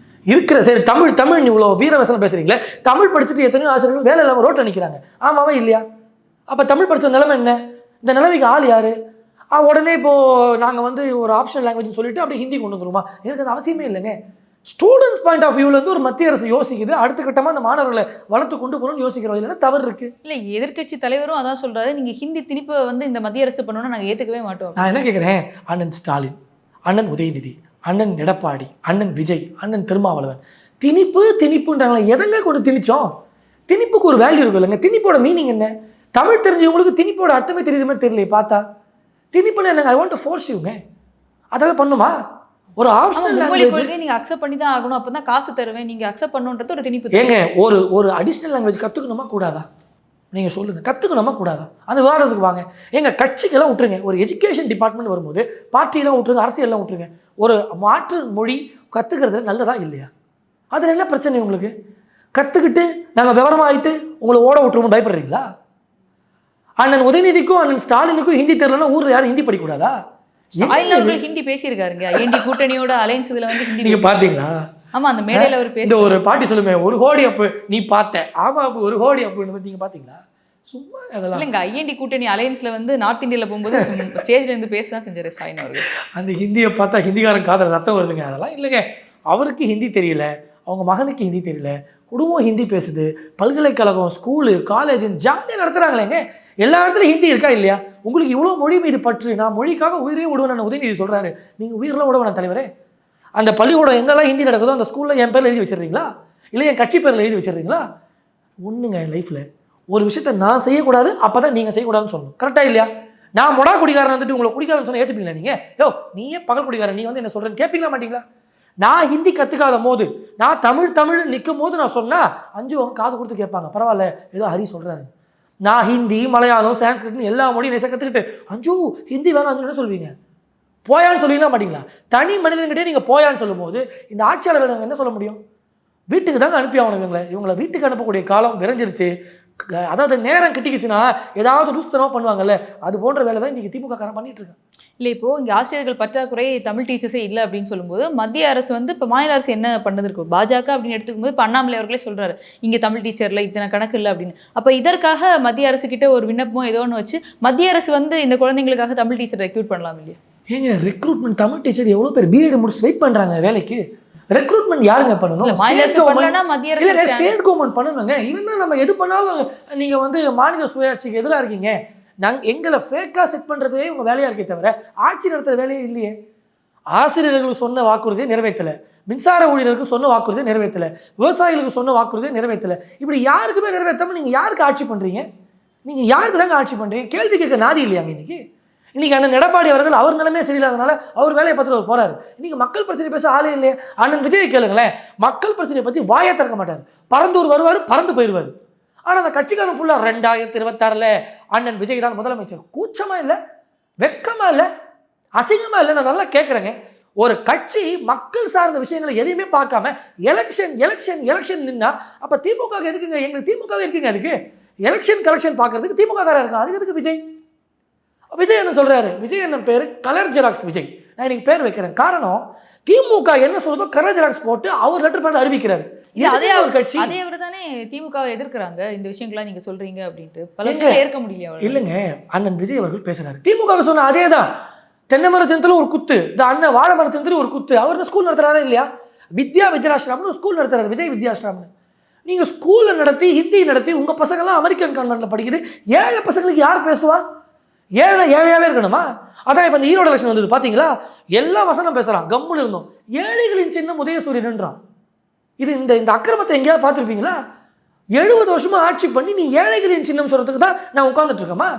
இருக்கிற சரி தமிழ் இவ்வளோ வீரவசனம் பேசுகிறீங்களே, தமிழ் படிச்சுட்டு எத்தனையோ ஆசிரியர்கள் வேலை இல்லாமல் ரோட்டில் நிற்கிறாங்க. ஆமாவா இல்லையா? அப்போ தமிழ் படித்த நிலைமை என்ன? இந்த நிலைமைக்கு ஆள் யார்? உடனே இப்போது நாங்கள் வந்து ஒரு ஆப்ஷனல் லாங்குவேஜ் சொல்லிட்டு அப்படியே ஹிந்தி கொண்டு வந்துருமா? எனக்கு அது அவசியமே இல்லைங்க. ஸ்டூடெண்ட்ஸ் பாயிண்ட் ஆஃப் வியூலேருந்து ஒரு மத்திய அரசு யோசிக்குது, அடுத்த கட்டமாக அந்த மாணவர்களை வளர்த்து கொண்டு போகணும்னு யோசிக்கிறோம். இல்லைன்னா தவறு இருக்குது. இல்லை, எதிர்க்கட்சி தலைவரும் அதான் சொல்கிறாரு, நீங்கள் ஹிந்தி திணிப்பை வந்து இந்த மத்திய அரசு பண்ணணும்னா நாங்கள் ஏற்றுக்கவே மாட்டோம். நான் என்ன கேட்குறேன், அண்ணன் ஸ்டாலின், அண்ணன் உதயநிதி, அண்ணன் எடப்பாடி, அண்ணன் விஜய், அண்ணன் திருமாவளவன் திணிப்புன்றாங்களே, எதங்க கொண்டு திணிச்சோம்? திணிப்புக்கு ஒரு வேல்யூ இருக்கும் இல்லைங்க. திணிப்போட மீனிங் என்ன? தமிழ் தெரிஞ்சவங்களுக்கு திணிப்போட அர்த்தமே தெரியுற மாதிரி தெரியல. பார்த்தா திணிப்புன்னு என்னங்க? ஐ வாண்ட் டு ஃபோர்ஸ் யூங்க. அதாவது பண்ணுமா? ஒரு ஆப்ஷனல் லாங்குவேஜ் நீங்க அக்செப்ட் பண்ணி தான் ஆகணும், அப்பதான் காசு தருவேன், நீங்க அக்செப்ட் பண்ணணும்ன்றது ஒரு திணிப்பு. ஏங்க ஒரு அடிஷனல் லாங்குவேஜ் கற்றுக்கணுமா கூடாதா? நீங்கள் சொல்லுங்கள், கற்றுக்கணுமா கூடாதா? அந்த விவாதத்துக்கு வாங்க. எங்கள் கட்சிக்கெல்லாம் விட்டுருங்க. ஒரு எஜுகேஷன் டிபார்ட்மெண்ட் வரும்போது பார்ட்டியெல்லாம் விட்டுருங்க, அரசியல்லாம் விட்டுருங்க. ஒரு மாற்று மொழி கற்றுக்கிறது நல்லதா இல்லையா? அதில் என்ன பிரச்சனை உங்களுக்கு? கற்றுக்கிட்டு நாங்கள் விவரமாகிட்டு உங்களை ஓட விட்டுருவோம் பயப்படுறீங்களா? அண்ணன் உதயநிதிக்கும் அண்ணன் ஸ்டாலினுக்கும் ஹிந்தி தெரியலன்னா ஊரில் யாரும் ஹிந்தி படிக்கக்கூடாதா? ஹிந்தி பேசியிருக்காருங்க. ஏண்டி கூட்டணியோட அலைன்ஸ் இதுல வந்து ஹிந்தி நீங்க பாத்தீங்களா? ஆமா, அந்த மேடையில் அவர் பேச. இந்த ஒரு பாட்டி சொல்லுமே, ஒரு கோடி அப்பு நீ பார்த்த. ஆமா, அப்போ ஒரு கோடி அப்புன்னு நீங்க பாத்தீங்களா? சும்மா அதெல்லாம் இல்லைங்க. ஐஎன்டி கூட்டணி அலையன்ஸ்ல வந்து நார்த் இந்தியாவில் போகும்போது ஸ்டேஜ்ல இருந்து பேச தான் செஞ்சாரு ஸ்டாலின் அவர்கள். அந்த ஹிந்தியை பார்த்தா ஹிந்திக்காரன் காதல் ரத்தம் வருதுங்க. அதெல்லாம் இல்லைங்க. அவருக்கு ஹிந்தி தெரியல, அவங்க மகனுக்கு ஹிந்தி தெரியல, குடும்பம் ஹிந்தி பேசுது, பல்கலைக்கழகம், ஸ்கூலு, காலேஜ் ஜாலியாக நடத்துகிறாங்களேங்க. எல்லா இடத்துலையும் ஹிந்தி இருக்கா இல்லையா? உங்களுக்கு இவ்வளோ மொழி மீது பற்று, நான் மொழிக்காக உயிரே விடுவேன் உதயநிதி சொல்கிறாரு. நீங்கள் உயிரெலாம் விடுவேன் தலைவரே. அந்த பள்ளிக்கூடம் எங்கெல்லாம் ஹிந்தி நடக்குதோ அந்த ஸ்கூலில் என் பேரில் எழுதி வச்சிடுறீங்களா? இல்லை என் கட்சி பேரில் எழுதி வச்சிடுறீங்களா? ஒன்றுங்க, லைஃப்பில் ஒரு விஷயத்தை நான் செய்யக்கூடாது, அப்போ தான் நீங்கள் செய்யக்கூடாதுன்னு சொல்லணும். கரெக்டாக இல்லையா? நான் மொடா குடிக்காரன் வந்துட்டு உங்களை குடிக்காதுன்னு சொன்னால் ஏற்றுப்பீங்களா நீங்கள்? யோ நீயே பகல் குடிக்காரன், நீ வந்து என்ன சொல்கிறேன்னு கேட்பீங்களா மாட்டீங்களா? நான் ஹிந்தி கற்றுக்காத போது, நான் தமிழ் நிற்கும் போது நான் சொன்னால் 5 அவங்க காது கொடுத்து கேட்பாங்க. பரவாயில்ல, ஏதோ ஹரி சொல்கிறாரு. நான் ஹிந்தி, மலையாளம், சான்ஸ்கிரிட்னு எல்லா மொழியும் நேச கற்றுக்கிட்டு அஞ்சு ஹிந்தி வேணும் அஞ்சு சொல்வீங்க. போயான்னு சொல்லிக்கலாம் மாட்டீங்களா? தனி மனிதன்கிட்டே நீங்கள் போயான்னு சொல்லும் போது இந்த ஆட்சியாளர்கள் நாங்கள் என்ன சொல்ல முடியும்? வீட்டுக்கு தாங்க அனுப்பி ஆகணும். இவங்களை வீட்டுக்கு அனுப்பக்கூடிய காலம் விரைஞ்சிருச்சு. அதாவது நேரம் கிட்டிக்கிச்சுன்னா ஏதாவது லூஸ்தனமாக பண்ணுவாங்கல்ல, அது போன்ற வேலை தான் இன்றைக்கி திமுக காரன் பண்ணிட்டு இருக்காங்க. இல்லை, இப்போது இங்கே ஆசிரியர்கள் பற்றாக்குறை, தமிழ் டீச்சர்ஸே இல்லை அப்படின்னு சொல்லும்போது மத்திய அரசு வந்து இப்போ மாநில அரசு என்ன பண்ணது இருக்கும்? பாஜக அப்படின்னு எடுத்துக்கும் போது இப்போ அண்ணாமலை அவர்களே சொல்கிறாரு, இங்கே தமிழ் டீச்சரில் இத்தனை கணக்கு இல்லை அப்படின்னு. அப்போ இதற்காக மத்திய அரசுக்கிட்ட ஒரு விண்ணப்பமோ ஏதோ ஒன்று வச்சு மத்திய அரசு வந்து இந்த குழந்தைங்களுக்காக தமிழ் டீச்சர் ரெக்ரூட் பண்ணலாம் இல்லையா? ஏங்க ரெக்ரூட்மெண்ட் தமிழ் டீச்சர் எவ்வளோ பேர் பிஎட் முடிச்சு வெயிட் பண்ணுறாங்க வேலைக்கு. ரெக்ரூட்மெண்ட் யாருங்க பண்ணணும்? ஸ்டேட் கவர்மெண்ட் பண்ணணுங்க. இவன் நம்ம எது பண்ணாலும் நீங்கள் வந்து மாநில சுயாட்சிக்கு எதிராக இருக்கீங்க. எங்களை ஃபேக்காக செட் பண்ணுறதே உங்கள் வேலையாக இருக்கே தவிர ஆட்சி நடத்துகிற வேலையே இல்லையே. ஆசிரியர்களுக்கு சொன்ன வாக்குறுதியை நிறைவேற்றலை, மின்சார ஊழியர்களுக்கு சொன்ன வாக்குறுதியை நிறைவேற்றலை, விவசாயிகளுக்கு சொன்ன வாக்குறுதியை நிறைவேற்றலை. இப்படி யாருக்குமே நிறைவேற்றாமல் நீங்கள் யாருக்கு ஆட்சி பண்ணுறீங்க? நீங்கள் யாருக்கு தாங்க ஆட்சி பண்ணுறீங்க? கேள்வி கேட்க நாதி இல்லையாங்க இன்னைக்கு அண்ணன் எடப்பாடி அவர்கள் அவர் நிலைமே சரியில்லாதனால அவர் வேலையை பார்த்துட்டு அவர் போறாரு. இன்னைக்கு மக்கள் பிரச்சனை பேச ஆளே இல்லையே. அண்ணன் விஜய் கேளுங்களேன், மக்கள் பிரச்சனையை பற்றி வாயை திறக்க மாட்டார். பறந்தூர் வருவார், பறந்து போயிடுவார். ஆனால் அந்த கட்சிக்காரன் ஃபுல்லாக 2026 அண்ணன் விஜய் தான் முதலமைச்சர். கூச்சமா இல்லை, வெக்கமா இல்லை, அசிங்கமா இல்லை? நான் நல்லா கேட்குறேங்க. ஒரு கட்சி மக்கள் சார்ந்த விஷயங்களை எதையுமே பார்க்காம எலெக்ஷன் எலெக்ஷன் எலெக்ஷன் நின்னா அப்போ திமுக எதுக்குங்க? எங்களுக்கு திமுகவே இருக்குங்க. அதுக்கு எலெக்ஷன் கலெக்ஷன் பார்க்கறதுக்கு திமுக காரா இருக்கும். அதுக்கு எதுக்கு விஜய்? விஜய் என்ன சொல்றாரு? விஜய் என்ன பேரு? Colour xerox Vijay. நான் இன்னைக்கு பேர் வைக்கிறேன். காரணம், திமுக என்ன சொல்றதோ கலர் ஜெராக்ஸ் போட்டு அவர் லெட்டர் பண்ணி அறிவிக்கிறாரு. அதே அவர் கட்சி, அதே அவர் தானே திமுகவை எதிர்க்கிறாங்க. இந்த விஷயங்கள்லாம் நீங்க சொல்றீங்க அப்படின்ட்டு பல விஷயம் ஏற்க முடியல. இல்லைங்க, அண்ணன் விஜய் அவர்கள் பேசுறாரு. திமுக சொன்ன அதே தான். தென்னை மர சின்னத்துல ஒரு குத்து, இந்த அண்ணன் வாழை மர சின்னத்துல ஒரு குத்து. அவர் ஸ்கூல் நடத்துறாரா இல்லையா? வித்யாஷ்ரம்னு ஸ்கூல் நடத்துறாரு, விஜய் வித்யாஷ்ரம்னு. நீங்கள் ஸ்கூலில் நடத்தி ஹிந்தி நடத்தி உங்கள் பசங்கள்லாம் அமெரிக்கன் கான்வென்ட்டில் படிக்குது. ஏழை பசங்களுக்கு யார் பேசுவா? ஏழையாகவே இருக்கணுமா? அதான் இப்போ இந்த ஈரோடு எலெக்ஷன் வந்தது பார்த்தீங்களா? எல்லா வசனம் பேசுகிறான், கம்முன்னு இருந்தோம். ஏழைகளின் சின்னம் உதயசூரியன்ன்றான். இது இந்த அக்கிரமத்தை எங்கேயாவது பார்த்துருப்பீங்களா? 70 வருஷமாக ஆட்சி பண்ணி நீ ஏழைகளின் சின்னம் சொல்கிறதுக்கு தான் நான் உட்காந்துட்டு இருக்கேமா?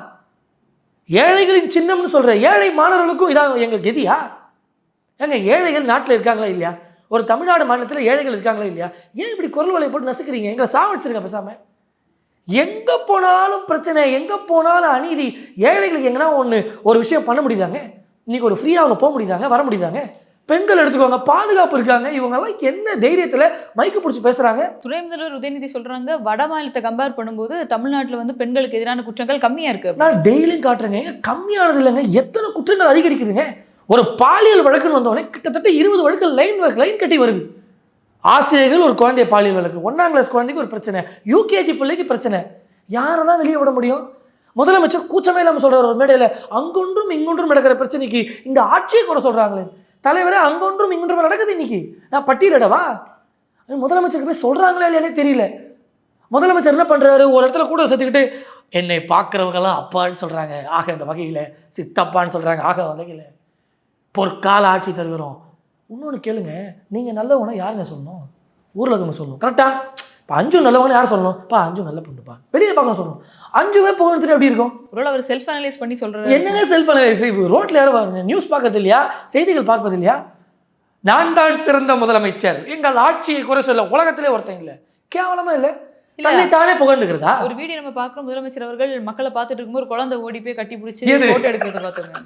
ஏழைகளின் சின்னம்னு சொல்கிற ஏழை மாணவர்களுக்கும் இதான் எங்கள் கெதியா? ஏங்க ஏழைகள் நாட்டில் இருக்காங்களா இல்லையா? ஒரு தமிழ்நாடு மாநிலத்தில் ஏழைகள் இருக்காங்களா இல்லையா? ஏன் இப்படி குரல் வலை போட்டு நசுக்கிறீங்க? எங்களை சாவடிச்சிருங்க பேசாமல். எங்கே போனாலும் பிரச்சனை, எங்கே போனாலும் அநீதி. ஏழைகளுக்கு எங்கன்னா ஒரு விஷயம் பண்ண முடியுதாங்க? இன்னைக்கு ஒரு ஃப்ரீயாக அவங்க போக முடியுதாங்க, வர முடியுதாங்க? பெண்கள் எடுத்துக்கோங்க, பாதுகாப்பு இருக்காங்க. இவங்கெல்லாம் என்ன தைரியத்தில் மைக்கு பிடிச்சி பேசுகிறாங்க? துணை முதல்வர் உதயநிதி சொல்கிறாங்க, வட மாநிலத்தை கம்பேர் பண்ணும்போது தமிழ்நாட்டில் வந்து பெண்களுக்கு எதிரான குற்றங்கள் கம்மியாக இருக்குது. நான் டெய்லியும் காட்டுறேங்க, கம்மியானது இல்லைங்க, எத்தனை குற்றங்கள் அதிகரிக்குதுங்க. ஒரு பாலியல் வழக்குன்னு வந்தோடனே கிட்டத்தட்ட 20 வழக்கு லைன் கட்டி வருது. ஆசிரியர்கள் ஒரு குழந்தைய பாலியல் வழக்கு, 1ஆம் கிளாஸ் குழந்தைக்கு ஒரு பிரச்சனை, யூகேஜி பிள்ளைக்கு பிரச்சனை. யாரை தான் வெளியே விட முடியும்? முதலமைச்சர் கூச்சமே இல்லாமல் சொல்கிறார் ஒரு மேடையில், அங்கொன்றும் இங்கொன்றும் நடக்கிற பிரச்சனைக்கு இந்த ஆட்சியை கூட சொல்கிறாங்களே. தலைவரே, அங்கொன்றும் இங்கொன்றும் நடக்குது இன்னைக்கு. நான் பட்டியலிடவா? முதலமைச்சருக்கு போய் சொல்கிறாங்களே இல்லையானே தெரியல. முதலமைச்சர் என்ன பண்ணுறாரு? ஒரு இடத்துல கூட சேர்த்துக்கிட்டு என்னை பார்க்குறவங்கெல்லாம் அப்பான்னு சொல்கிறாங்க, ஆக இந்த வகையில் சித்தப்பான்னு சொல்கிறாங்க, ஆக வகையில் பொற்கால ஆட்சி தருகிறோம். இன்னொன்று கேளுங்க, நீங்கள் நல்லவங்கன்னா யாருங்க சொல்லணும்? ஊரில் இருக்கணும் சொல்லணும், கரெக்டாக? இப்போ அஞ்சு நல்லவங்கன்னு யார் சொல்லணும்? அஞ்சு நல்ல பொண்ணுப்பா, வெளியே பார்க்க சொல்லணும். அஞ்சுவே புகழ்ந்துட்டு எப்படி இருக்கும்? ஒருவேளை அவர் செல்ஃப் அனலைஸ் பண்ணி சொல்கிறாரு. என்னங்க செல்ஃப் அனலைஸ்? ரோட்டில் யாரும் நியூஸ் பார்க்கறது இல்லையா? செய்திகள் பார்ப்பது இல்லையா? நான் தான் சிறந்த முதலமைச்சர், எங்கள் ஆட்சியை குறை சொல்ல உலகத்திலே ஒருத்தன் இல்லை. கேவலமா இல்லை? தன்னை தானே புகழ்ந்துக்கிறதா? ஒரு வீடியோ நம்ம பார்க்குற முதலமைச்சர் அவர்கள் மக்களை பார்த்துட்டு இருக்கும்போது குழந்தை ஓடி போய் கட்டி பிடிச்சி போட்டோ எடுக்கிறத பார்த்துருங்க.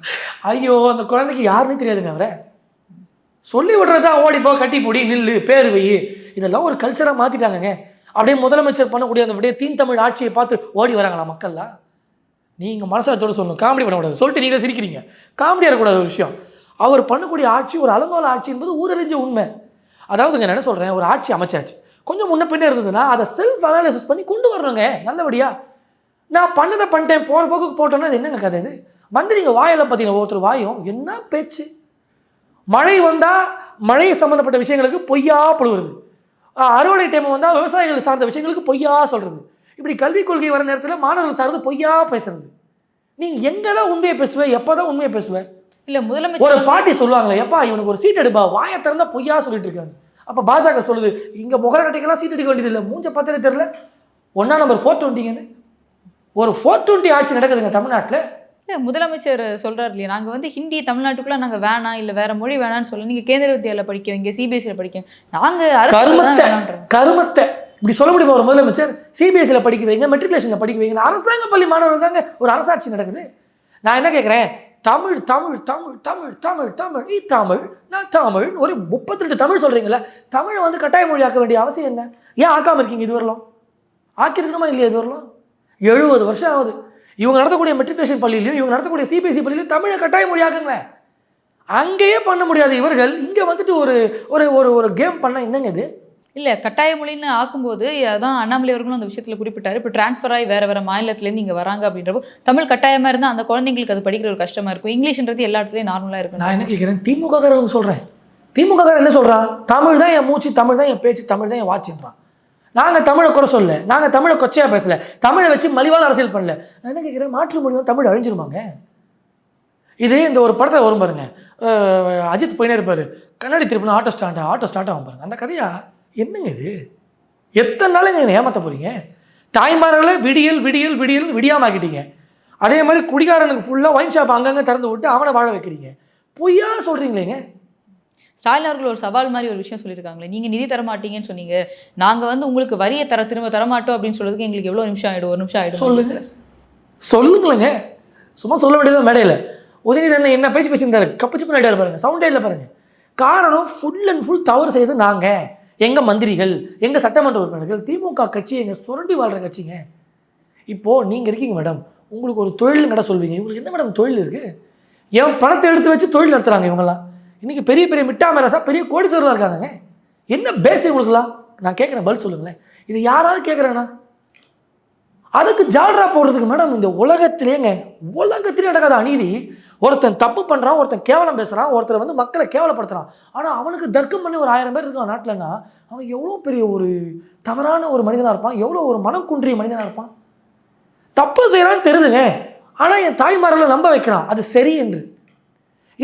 ஐயோ, அந்த குழந்தைக்கு யாருன்னு தெரியாதுங்க. அவரை சொல்லி விடுறதா, ஓடி போ, கட்டி பிடி, நில்லு, பேர் வை, இதெல்லாம் ஒரு கல்ச்சராக மாற்றிட்டாங்கங்க. அப்படியே முதலமைச்சர் பண்ணக்கூடிய அந்த அப்படியே தீன் தமிழ் ஆட்சியை பார்த்து ஓடி வராங்களா மக்கள்லாம்? நீங்கள் மனசாட்சியோடு சொல்லணும், காமெடி பண்ணக்கூடாது. சொல்லிட்டு நீங்கள் சிரிக்கிறீங்க, காமெடியாக இருக்கக்கூடாது ஒரு விஷயம். அவர் பண்ணக்கூடிய ஆட்சி ஒரு அலங்கோல ஆட்சி என்பது ஊரறிஞ்ச உண்மை. அதாவதுங்க நான் என்ன சொல்கிறேன், ஒரு ஆட்சி அமைச்சாச்சு, கொஞ்சம் முன்ன பின்னே இருந்ததுன்னா அதை செல்ஃப் அனாலிசிஸ் பண்ணி கொண்டு வரணுங்க நல்லபடியா. நான் பண்ணதை பண்ணிட்டேன், போகிற போக்குக்கு போட்டோன்னா அது என்னங்க கதை? இது மந்திரிங்க வாயெல்லாம் பார்த்தீங்கன்னா ஒருத்தர் வாயும் என்ன பேச்சு. மழை வந்தால் மழை சம்மந்தப்பட்ட விஷயங்களுக்கு பொய்யா புழுவுறது, அறுவடை டைம் வந்தால் விவசாயிகள் சார்ந்த விஷயங்களுக்கு பொய்யா சொல்கிறது, இப்படி கல்விக் கொள்கை வர நேரத்தில் மாணவர்கள் சார்ந்து பொய்யா பேசுறது. நீங்கள் எங்கே தான் உண்மையை பேசுவேன், எப்போ தான் உண்மையை பேசுவேன்? இல்லை, முதலமைச்சர் ஒரு பாட்டி சொல்லுவாங்களே, எப்பா இவனுக்கு ஒரு சீட் எடுப்பா, வாயை திறந்தா பொய்யா சொல்லிட்டு இருக்காங்க. அப்போ பாஜக சொல்லுது, இங்கே முகரக்கட்டைக்கெல்லாம் சீட் எடுக்க வேண்டியது இல்லை, மூஞ்ச பத்திரே தெரியல, 1ஆம் நம்பர் 420ங்கன்னு ஒரு 420 ஆட்சி நடக்குதுங்க தமிழ்நாட்டில். முதலமைச்சர் சொல்கிறார் இல்லையா, நாங்கள் வந்து ஹிந்தி தமிழ்நாட்டுக்குள்ளே நாங்கள் வேணாம், இல்லை வேறு மொழி வேணான்னு சொல்லி நீங்கள் கேந்திர வித்யாலயில் படிக்க வைங்க, சிபிஎஸ்சியில் படிக்க நாங்கள் கருமத்தை இப்படி சொல்ல முடியுமா ஒரு முதலமைச்சர்? சிபிஎஸ்சியில் படிக்க வைங்க, மெட்ரிகுலேஷனில் படிக்க வைங்க, அரசாங்க பள்ளி மாணவர்கள் தாங்க ஒரு அரசாட்சி நடக்குது. நான் என்ன கேட்குறேன், தமிழ் தமிழ் தமிழ் தமிழ் தமிழ் தமிழ் நீ தமிழ் நான் தமிழ், ஒரு 32 தமிழ் சொல்கிறீங்களே, தமிழை வந்து கட்டாய மொழி ஆக்க வேண்டிய அவசியம் என்ன? ஏன் ஆக்காமல் இருக்கீங்க? இது வரலாம் ஆக்கிருக்கணுமா இல்லையா? இது வரலாம் 70 வருஷம் ஆகுது. இவங்க நடத்தக்கூடிய மெட்ரிகுலேஷன் பள்ளியிலையும் இவங்க நடத்தக்கூடிய சிபிஎஸ்சி பள்ளியிலையும் தமிழை கட்டாய மொழியாக்குங்க. அங்கேயே பண்ண முடியாது இவர்கள் இங்கே வந்துட்டு ஒரு ஒரு ஒரு கேம் பண்ண என்னங்க இது? இல்லை, கட்டாய மொழின்னு ஆக்கும்போது அதான் அண்ணாமலை அவர்களும் அந்த விஷயத்தில் குறிப்பிட்டார். இப்போ ட்ரான்ஸ்ஃபர் ஆகி வேறு மாநிலத்துலேருந்து இங்கே வராங்க அப்படின்றப்போ தமிழ் கட்டாயமாக இருந்தால் அந்த குழந்தைங்களுக்கு அது படிக்கிற ஒரு கஷ்டமாக இருக்கும். இங்கிலீஷ்ன்றது எல்லா இடத்துலையும் நார்மலாக இருக்கும். நான் என்ன கேட்குறேன், திமுககாரங்க சொல்கிறேன், திமுககாரன் என்ன சொல்கிறான்? தமிழ் தான் என் மூச்சு, தமிழ் தான் என் பேச்சு, தமிழ் தான் என் வாட்சின்றான். நாங்கள் தமிழை குறை சொல்ல, நாங்கள் தமிழை கொச்சையாக பேசலை, தமிழை வச்சு மலிவான அரசியல் பண்ணல. நான் என்ன கேட்குறேன், மாற்று மொழியும் தமிழ் அழிஞ்சிருமாங்க? இதே இந்த ஒரு படத்தில் வரும் பாருங்க, அஜித் போயினே இருப்பார், கண்ணாடி திருப்பினா ஆட்டோ ஸ்டார்ட் ஆகும் பாருங்க. அந்த கதையா என்னங்க இது? எத்தனை நாளுங்க என்ன ஏமாற்ற போகிறீங்க? தாய்மார்களை விடியல் விடியல் விடியல் விடியாமல் ஆக்கிட்டீங்க. அதே மாதிரி குடிகாரனுக்கு ஃபுல்லாக ஒயின் ஷாப் அங்கங்கே திறந்து விட்டு அவனை வாழ வைக்கிறீங்க. பொய்யா சொல்கிறீங்களேங்க. ஸ்டாலின் அவர்கள் ஒரு சவால் மாதிரி ஒரு விஷயம் சொல்லியிருக்காங்களே, நீங்கள் நிதி தர மாட்டீங்கன்னு சொன்னீங்க, நாங்கள் வந்து உங்களுக்கு வரியை திரும்ப தரமாட்டோம் அப்படின்னு சொல்கிறதுக்கு எங்களுக்கு எவ்வளோ நிமிஷம் ஆகிடும்? 1 நிமிஷம் ஆகிடும். சொல்லுங்களேங்க. சும்மா சொல்ல வேண்டியது மேடையில் உதயநிதி என்ன பேசியிருந்தாரு, கப்பு சிப்பு நடிகார் பாருங்கள், சவுண்டே இல்லை பாருங்கள். காரணம் ஃபுல் அண்ட் ஃபுல் தவறு செய்து நாங்கள், எங்கள் மந்திரிகள், எங்கள் சட்டமன்ற உறுப்பினர்கள், திமுக கட்சி எங்கள் சுரண்டி வாழ்கிற கட்சிங்க. இப்போது நீங்கள் இருக்கீங்க மேடம், உங்களுக்கு ஒரு தொழில் நட சொல்வீங்க, இவங்களுக்கு என்ன மேடம் தொழில் இருக்குது? என் பணத்தை எடுத்து வச்சு தொழில் நடத்துகிறாங்க இவங்கெல்லாம். இன்றைக்கி பெரிய பெரிய மிட்டாமரசா பெரிய கோடீஸ்வரர்களாக இருக்காங்க. என்ன பேசி உங்களுக்குலாம் நான் கேட்குறேன், பதில் சொல்லுங்களேன். இது யாராவது கேட்குறேன்னா அதுக்கு ஜால்ரா போடுறதுக்கு மேடம் இந்த உலகத்திலேங்க, உலகத்திலே நடக்காத அநீதி ஒருத்தன் தப்பு பண்ணுறான், ஒருத்தன் கேவலம் பேசுகிறான், ஒருத்தர் வந்து மக்களை கேவலப்படுத்துகிறான். ஆனால் அவனுக்கு தர்க்கம் பண்ணி ஒரு 1000 பேர் இருக்கான் நாட்டிலன்னா அவன் எவ்வளோ பெரிய ஒரு தவறான ஒரு மனிதனாக இருப்பான், எவ்வளோ ஒரு மனம் குன்றிய மனிதனாக இருப்பான். தப்பு செய்கிறான்னு தெரியுதுங்க, ஆனால் என் தாய்மார்களை நம்ப வைக்கிறான் அது சரி என்று.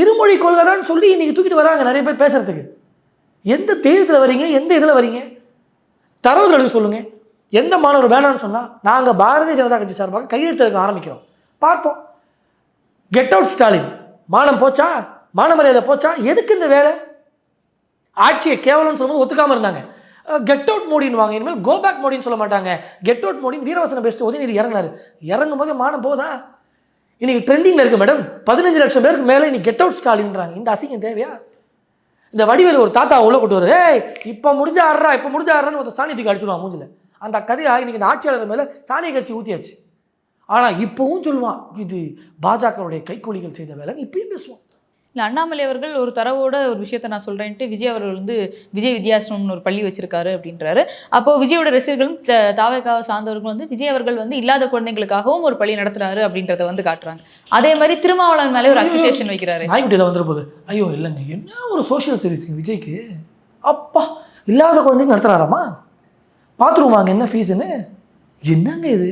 இருமொழி கொள்கை தான் சொல்லி இன்னைக்கு தூக்கிட்டு வராங்க நிறைய பேர் பேசுறதுக்கு. எந்த தேர்தலில் வரீங்க, எந்த இதில் வரீங்க, தரவுகளுக்கு சொல்லுங்கள். எந்த மாணவர் வேணான்னு சொன்னால் நாங்கள் பாரதிய ஜனதா கட்சி சார்பாக கையெழுத்து எடுக்க ஆரம்பிக்கிறோம், பார்ப்போம். கெட் அவுட் ஸ்டாலின், மானம் போச்சா, மானமரியாதை போச்சா, எதுக்கு இந்த வேலை? ஆட்சியை கேவலம்னு சொல்லும்போது ஒத்துக்காமல் இருந்தாங்க. கெட் அவுட் மோடின்னு வாங்க, இனிமேல் கோ பேக் மோடின்னு சொல்ல மாட்டாங்க. கெட் அவுட் மோடின்னு வீரவசனம் பேசிட்டு உதயநிதி இறங்கினார். இறங்கும் போதே மானம் போதா? இன்னைக்கு ட்ரெண்டிங்கில் இருக்கு மேடம், 15 லட்சம் பேருக்கு மேலே இன்னைக்கு கெட் அவுட் ஸ்டாலின்றாங்க. இந்த அசிங்கம் தேவையா? இந்த வடிவேலு ஒரு தாத்தா உள்ள கூட்டு வரு, ஏய் இப்போ முடிஞ்சா ஆடுறா, இப்போ முடிஞ்சா ஆடுறான்னு ஒரு சாணியத்துக்கு அடிச்சுடுவான் மூஞ்சில். அந்த கதையா இன்னைக்கு இந்த ஆட்சியாளர் மேலே சாணியை கட்சி ஊற்றியாச்சு. ஆனால் இப்போவும் சொல்லுவான் இது பாஜகவுடைய கைக்கூலிகள் செய்த வேலைன்னு இப்பயும் பேசுவான். இல்லை, அண்ணாமலை அவர்கள் ஒரு தரவோட ஒரு விஷயத்த நான் சொல்கிறேன்ட்டு விஜய் அவர்கள் வந்து விஜய் வித்யாசிரமம்னு ஒரு பள்ளி வச்சிருக்காரு அப்படின்றாரு. அப்போது விஜயோட ரசிகர்களும் தாவேக்காவை சார்ந்தவர்களும் வந்து விஜய் அவர்கள் வந்து இல்லாத குழந்தைங்களுக்காகவும் ஒரு பள்ளி நடத்துறாரு அப்படின்றத வந்து காட்டுறாங்க. அதே மாதிரி திருமாவளவன் மேலே ஒரு அக்யூசேஷன் வைக்கிறாரு. நாய்க்குட்டியில் வந்துட போகுது. ஐயோ இல்லைங்க, என்ன ஒரு சோஷியல் சர்வீஸுங்க விஜய்க்கு. அப்பா, இல்லாத குழந்தைங்க நடத்துகிறாராமா? பார்த்துருவாங்க என்ன ஃபீஸுன்னு. என்னங்க இது?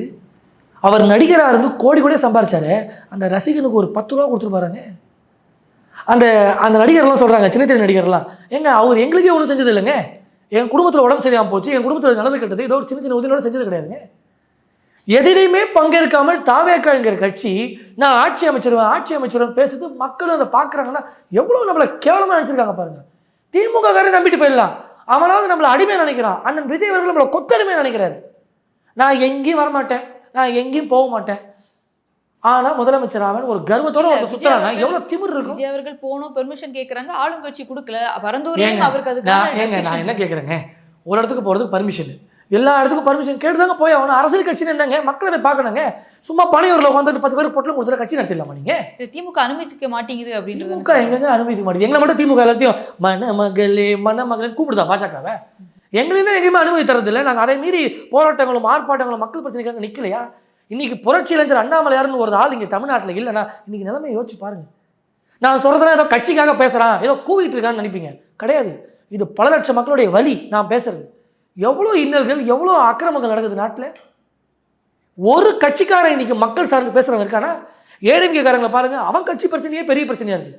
அவர் நடிகராக இருந்து கோடி கோடியே சம்பாரிச்சாரு, அந்த ரசிகனுக்கு ஒரு 10 ரூபா கொடுத்துருப்பாருங்க. அந்த அந்த நடிகர்லாம் சொல்கிறாங்க, சின்ன சின்ன நடிகர்லாம், ஏங்க அவர் எங்களுக்கே ஒன்றும் செஞ்சது இல்லைங்க, என் குடும்பத்தில் உடம்பு சரியாமல் போச்சு, என் குடும்பத்தில் நல்லது கெட்டது ஏதோ ஒரு சின்ன சின்ன உதவியோட செஞ்சது கிடையாதுங்க. எதிலையுமே பங்கேற்காமல் தாவேக்காங்கிற கட்சி நான் ஆட்சி அமைச்சிருவேன் பேசுறது மக்களும் அதை பார்க்குறாங்கன்னா எவ்வளோ நம்மளை கேவலமாக நினச்சிருக்காங்க பாருங்கள். திமுக காரே நம்பிட்டு போயிடலாம், அவனாவது நம்மளை அடிமையாக நினைக்கிறான். அண்ணன் விஜய் அவர்கள் நம்மளை கொத்தடிமையாக நினைக்கிறாரு. நான் எங்கேயும் வரமாட்டேன், நான் எங்கேயும் போக மாட்டேன், ஆனால் முதலமைச்சர் அவன் ஒரு கர்வத்தோட ஒரு சுத்தறாங்க. எவ்வளவு திமிர் இருக்கும். விஜய் அவர்கள் போனோம், பெர்மிஷன் கேட்குறாங்க, ஆளுங்கட்சி கொடுக்கல. பரந்தூர்ல அவருக்கு அது நான் என்ன கேட்குறேங்க, ஒரு இடத்துக்கு போகிறதுக்கு பர்மிஷன், எல்லா இடத்துக்கும் பர்மிஷன் கேட்டுதாங்க போய் ஆகணும். அரசியல் கட்சின்னு என்னங்க, மக்களை போய் பார்க்கணுங்க. சும்மா பனையூரில் உட்காந்துட்டு 10 பேர் பொட்டலும் கொடுத்துட்டு கட்சி நடத்திடலாமா நீங்கள்? திமுக அனுமதிக்க மாட்டேங்குது அப்படின்றது. திமுக எங்கெங்க அனுமதிக்க மாட்டேங்குது? எங்களை மட்டும் திமுக எல்லாத்தையும் மணமகளே கூப்பிடுதா பாஜகவை? எங்களையுமே எங்கேயுமே அனுமதி தரதில்லை. நாங்கள் அதை மீறி போராட்டங்களும் ஆர்ப்பாட்டங்களும் மக்கள் பிரச்சனைக்காக நிற்கலையா? இன்னைக்கு புரட்சி இளைஞர் அண்ணாமலையார்னு ஒரு ஆள் இங்கே தமிழ்நாட்டில் இல்லைன்னா இன்னைக்கு நிலைமையை யோசிச்சு பாருங்க. நான் சொல்றதுனா ஏதோ கட்சிக்காக பேசுறான், ஏதோ கூவிட்டு இருக்கான்னு நினைப்பீங்க. கிடையாது, இது பல லட்சம் மக்களுடைய வலி. நான் பேசுறது எவ்வளோ இன்னல்கள், எவ்வளோ அக்கிரமங்கள் நடக்குது நாட்டில். ஒரு கட்சிக்காரன் இன்னைக்கு மக்கள் சார்ந்து பேசுறவங்க இருக்கானா? ஏடிஎம்கேக்காரங்களை பாருங்க, அவன் கட்சி பிரச்சனையே பெரிய பிரச்சனையா இருக்கு.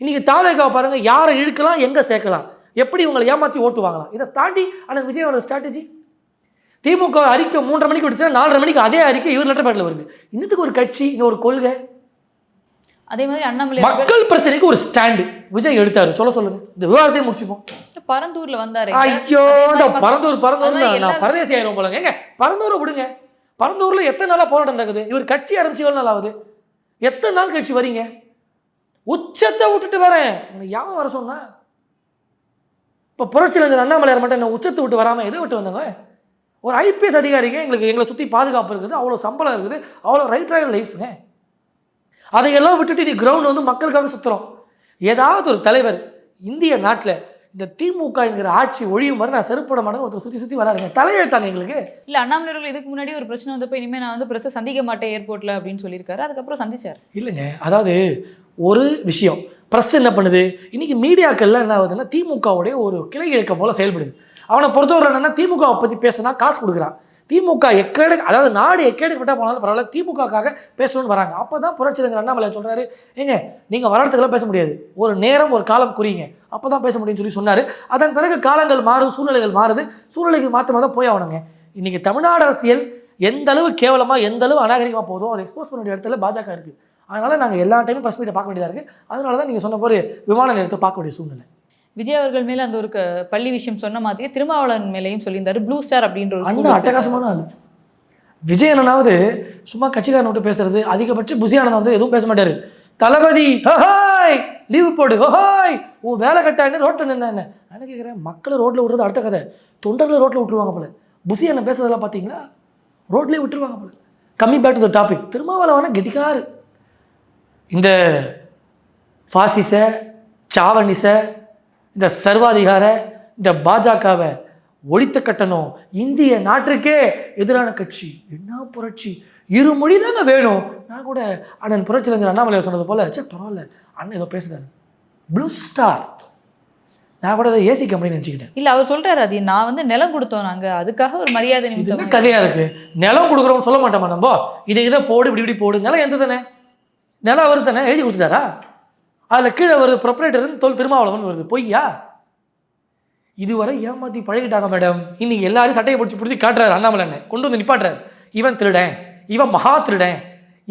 இன்னைக்கு தாவேகாவை பாருங்க, யாரை இழுக்கலாம், எங்க சேர்க்கலாம், எப்படி இவங்களை ஏமாற்றி ஓட்டு வாங்கலாம். இதை தாண்டி ஆனால் விஜயோட ஸ்ட்ராட்டஜி. திமுக அறிக்கை 3:30 மணிக்கு விடுச்சா 4:30 மணிக்கு அதே அறிக்கை இவர் லெட்டர் பேட்ல வருது. இன்னத்துக்கு ஒரு கட்சி, இன்னொரு கொள்கை. அதே மாதிரி அண்ணாமலை மக்கள் பிரச்சனைக்கு ஒரு ஸ்டாண்டு விஜய் எடுத்தாரு. சொல்லுங்க, இந்த விவாதத்தையும் முடிச்சுப்போம். பரந்தூர்ல வந்தாரு. ஐயோ, இந்த பரந்தூர் நான் பரதேசி ஆயிரும் போலங்க. எங்க பரந்தூரை விடுங்க, பரந்தூர்ல எத்தனை நாளா போராட்டம் நடக்குது? இவர் கட்சி ஆரம்பிச்சு எவ்வளவு நாள் ஆகுது? எத்தனை நாள் கட்சி வரீங்க? உச்சத்தை விட்டுட்டு வரேன், யாரும் வர சொன்னா? இப்ப புரட்சி இளைஞர் அண்ணாமலையார் மட்டும் என்ன உச்சத்தை விட்டு வராம எதை விட்டு வந்தாங்க? ஒரு ஐபிஎஸ் அதிகாரிங்க, எங்களை சுற்றி பாதுகாப்பு இருக்குது, அவ்வளோ சம்பளம் இருக்குது, அவ்வளோ ரைட் ராயல் லைஃப்ங்க. அதையெல்லாம் விட்டுட்டு நீ கிரவுண்ட் வந்து மக்களுக்காக சுற்றுறோம். ஏதாவது ஒரு தலைவர் இந்திய நாட்டில் இந்த திமுக என்கிற ஆட்சி ஒழியும் மாதிரி நான் செருப்பட மாட்டேன் ஒருத்தர் சுற்றி வராருங்க, தலையெழுத்தாங்க எங்களுக்கு. இல்லை, அண்ணாமலை அவர்கள் இதுக்கு முன்னாடி ஒரு பிரச்சனை வந்தப்போ இனிமேல் நான் வந்து பிரச்சனை சந்திக்க மாட்டேன் ஏர்போர்ட்டில் அப்படின்னு சொல்லியிருக்காரு. அதுக்கப்புறம் சந்திச்சார். இல்லைங்க, அதாவது ஒரு விஷயம், ப்ரெஸ் என்ன பண்ணுது இன்னைக்கு, மீடியாக்கள்லாம் என்ன ஆகுதுன்னா திமுகவுடைய ஒரு கிளை இழக்க போல செயல்படுது. அவனை பொறுத்தவரை என்னன்னா, திமுகவை பற்றி பேசினா காசு கொடுக்குறான். திமுக எக்கேடு, அதாவது நாடு எக்கேடுப்பட்டால் போனாலும் பரவாயில்ல, திமுகக்காக பேசணும்னு வராங்க. அப்போ தான் புரட்சி இளைஞர் அண்ணாமலை சொல்கிறாரு, ஏங்க நீங்கள் வளர்த்துக்கெல்லாம் பேச முடியாது, ஒரு நேரம் ஒரு காலம் குறிங்க, அப்போ தான் பேச முடியும்னு சொல்லி சொன்னார். அதன் பிறகு காலங்கள் மாறுது, சூழ்நிலைகள் மாறுது, சூழ்நிலைக்கு மாற்றமாக தான் போய் ஆகணுங்க. இன்றைக்கி தமிழ்நாடு அரசியல் எந்த அளவு கேவலமாக, எந்த அளவு அநாகரிகமாக போதும், அதை எக்ஸ்போஸ் பண்ண வேண்டிய இடத்துல பாஜக இருக்குது. அதனால் நாங்கள் எல்லா டைமும் ப்ரெஸ் மீட்டை பார்க்க வேண்டியதாக இருக்குது. அதனால தான் நீங்கள் சொன்ன போது விமான நிலையத்தை பார்க்க வேண்டிய சூழ்நிலை. விஜய் அவர்கள் மேலே அந்த ஒரு பள்ளி விஷயம் சொன்ன மாதிரியே திருமாவளவன் மேலேயும் சொல்லியிருந்தாரு. ப்ளூ ஸ்டார் அப்படின்ற ஒரு அட்டகாசமான ஆள் விஜய். அண்ணனாவது சும்மா கட்சிக்காரன் விட்டு பேசுறது, அதிகபட்சம் புசி ஆனந்த் வந்து எதுவும் பேச மாட்டாரு. தளபதி ஹோஹாய் லீவு போடு, ஹோஹாய் உன் வேலை கட்டாயின்னு ரோட்டில் நின்ன என்ன நான் கேட்குறேன். மக்களை ரோட்டில் விடுறது அடுத்த கதை, தொண்டர்களை ரோட்டில் விட்டுருவாங்க போல. புசி அண்ணன் பேசுறதெல்லாம் பார்த்தீங்களா, ரோட்லேயே விட்டுருவாங்க போல. கம்மி பேக் டு த டாபிக். திருமாவளவன கெட்டிக்காரு. இந்த பாசிச சாவணிச இந்த சர்வாதிகார இந்த பாஜகவை ஒழித்து கட்டணும். இந்திய நாட்டிற்கே எதிரான கட்சி, என்ன புரட்சி, இருமொழி தாங்க வேணும். நான் கூட அண்ணன் புரட்சியிலஞ்சர் அண்ணாமலை சொன்னது போல் சரி பரவாயில்ல அண்ணன் ஏதோ பேசுகிறாரு ப்ளூ ஸ்டார், நான் கூட அதை ஏசி கம்பெனி நினச்சிக்கிட்டேன். இல்ல அவர் சொல்றாரு அது நான் வந்து நிலம் கொடுத்தோம் நாங்க, அதுக்காக ஒரு மரியாதை இது என்ன நிமித்தம். கதையாக இருக்குது? நிலம் கொடுக்குறோம்னு சொல்ல மாட்டோமா நம்ம? இதை போடு இப்படி போடு, நிலம் எந்த தானே, நிலம் அவரு தானே எழுதி கொடுத்துட்டாரா? அதில் கீழே வருது ப்ரொப்ரேட்டர்னு திருமாவளவன் வருது, பொய்யா? இதுவரை ஏமாற்றி பழகிட்டாங்க மேடம். இன்னைக்கு எல்லாரும் சட்டையை பிடிச்சி காட்டுறாரு அண்ணாமலை அண்ணன், கொண்டு வந்து நிப்பாட்டுறாரு. இவன் திருடன், இவன் மகா திருடன்,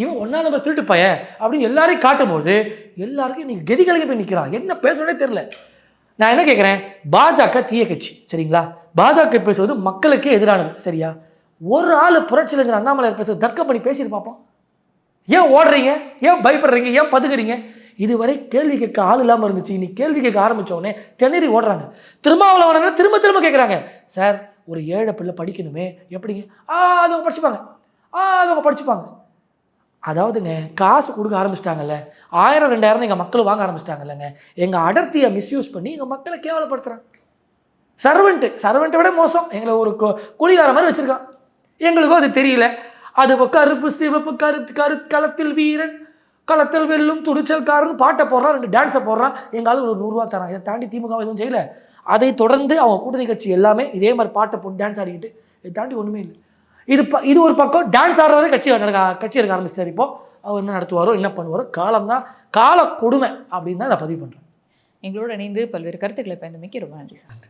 இவன் ஒன்றா நம்ம திருட்டு பைய அப்படின்னு எல்லாரையும் காட்டும்போது எல்லாருக்கும் இன்னைக்கு கதிகளுக்கு போய் நிற்கிறான். என்ன பேசுறதே தெரியல. நான் என்ன கேட்குறேன், பாஜக தீய கட்சி சரிங்களா, பாஜக பேசுவது மக்களுக்கே எதிரானது சரியா? ஒரு ஆள் புரட்சியிலஞ்சர் அண்ணாமலை பேசுறது தர்க்கம் பண்ணி பேசிட்டு பார்ப்போம். ஏன் ஓடுறீங்க, ஏன் பயப்படுறீங்க, ஏன் பதுக்குறீங்க? இதுவரை கேள்வி கேட்க ஆள் இல்லாமல் இருந்துச்சு, இன்னைக்கு கேள்வி கேட்க ஆரம்பித்த உடனே திணறி ஓடுறாங்க. திருமாவளவன் திரும்ப திரும்ப கேட்குறாங்க, சார் ஒரு ஏழை பிள்ளை படிக்கணுமே எப்படிங்க? அது அவங்க படிச்சுப்பாங்க, அது அவங்க படிச்சுப்பாங்க. அதாவதுங்க காசு கொடுக்க ஆரம்பிச்சிட்டாங்கல்ல, 1000 2000 எங்கள் மக்கள் வாங்க ஆரம்பிச்சிட்டாங்கல்லங்க, எங்கள் அடர்த்தியை மிஸ்யூஸ் பண்ணி எங்கள் மக்களை கேவலப்படுத்துகிறாங்க. சர்வெண்ட்டை விட மோசம், எங்களை ஒரு கூலிகார மாதிரி வச்சுருக்கான். எங்களுக்கும் அது தெரியல. அது கருப்பு சிவப்பு களத்தில் வீரன் களத்தில் வெல்லும் துணிச்சல்காரன் பாட்டை போடுறான், 2 டான்ஸை போடுறான், எங்களுக்கு ஒரு 100 ரூபா தரான். இதை தாண்டி திமுக எதுவும் செய்யலை. அதை தொடர்ந்து அவங்க கூட்டணி கட்சி எல்லாமே இதே மாதிரி பாட்டை போட்டு டான்ஸ் ஆடிக்கிட்டு, இதை தாண்டி ஒன்றுமே இல்லை. இது ஒரு பக்கம் டான்ஸ் ஆடுறதே கட்சி எடுக்க ஆரம்பிச்சார். இப்போ அவர் என்ன நடத்துவாரோ என்ன பண்ணுவாரோ, கால கொடுமை அப்படின்னு தான் நான் பதிவு பண்ணுறேன். எங்களோட இணைந்து பல்வேறு கருத்துக்களை பயந்தமைக்கு ரொம்ப நன்றி சார்.